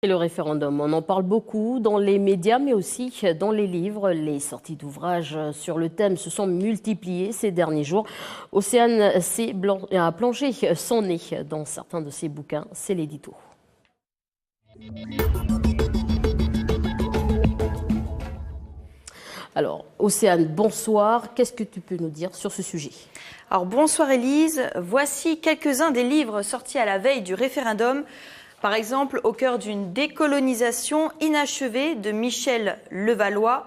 Et le référendum, on en parle beaucoup dans les médias, mais aussi dans les livres. Les sorties d'ouvrages sur le thème se sont multipliées ces derniers jours. Océane a plongé son nez dans certains de ses bouquins. C'est l'édito. Alors, Océane, bonsoir. Qu'est-ce que tu peux nous dire sur ce sujet? Alors, bonsoir Élise. Voici quelques-uns des livres sortis à la veille du référendum. Par exemple, Au cœur d'une décolonisation inachevée de Michel Levallois,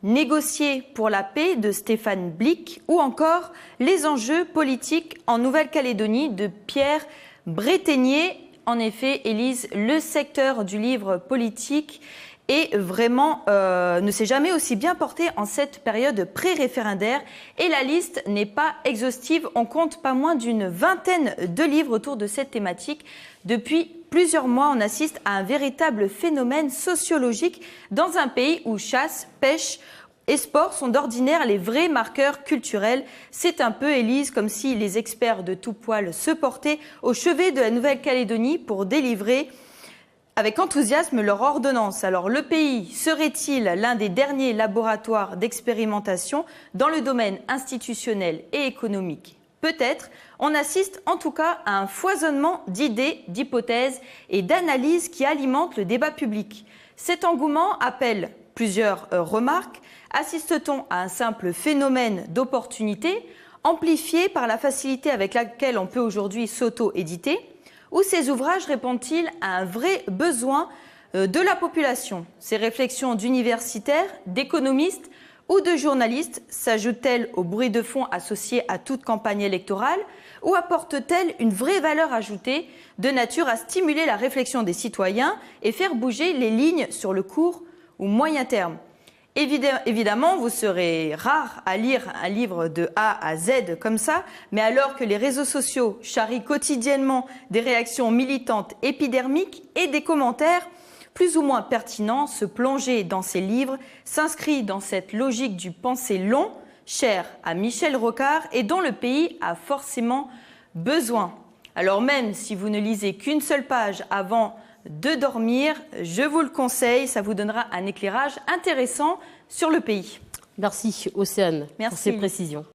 Négocier pour la paix de Stéphane Blick ou encore Les enjeux politiques en Nouvelle-Calédonie de Pierre Breténier. En effet, Élise, le secteur du livre politique est vraiment ne s'est jamais aussi bien porté en cette période pré-référendaire et la liste n'est pas exhaustive. On compte pas moins d'une vingtaine de livres autour de cette thématique. Depuis plusieurs mois, on assiste à un véritable phénomène sociologique dans un pays où chasse, pêche et sport sont d'ordinaire les vrais marqueurs culturels. C'est un peu, Élise, comme si les experts de tout poil se portaient au chevet de la Nouvelle-Calédonie pour délivrer avec enthousiasme leur ordonnance. Alors, le pays serait-il l'un des derniers laboratoires d'expérimentation dans le domaine institutionnel et économique? Peut-être. On assiste en tout cas à un foisonnement d'idées, d'hypothèses et d'analyses qui alimentent le débat public. Cet engouement appelle plusieurs remarques. Assiste-t-on à un simple phénomène d'opportunité, amplifié par la facilité avec laquelle on peut aujourd'hui s'auto-éditer? Ou ces ouvrages répondent-ils à un vrai besoin de la population? Ces réflexions d'universitaires, d'économistes ou de journalistes s'ajoutent-elles au bruit de fond associé à toute campagne électorale ou apportent-elles une vraie valeur ajoutée de nature à stimuler la réflexion des citoyens et faire bouger les lignes sur le court ou moyen terme? Évidemment, vous serez rare à lire un livre de A à Z comme ça, mais alors que les réseaux sociaux charrient quotidiennement des réactions militantes épidermiques et des commentaires plus ou moins pertinents, se plonger dans ces livres s'inscrit dans cette logique du penser long, cher à Michel Rocard et dont le pays a forcément besoin. Alors même si vous ne lisez qu'une seule page avant de dormir, je vous le conseille, ça vous donnera un éclairage intéressant sur le pays. Merci Océane pour ces précisions.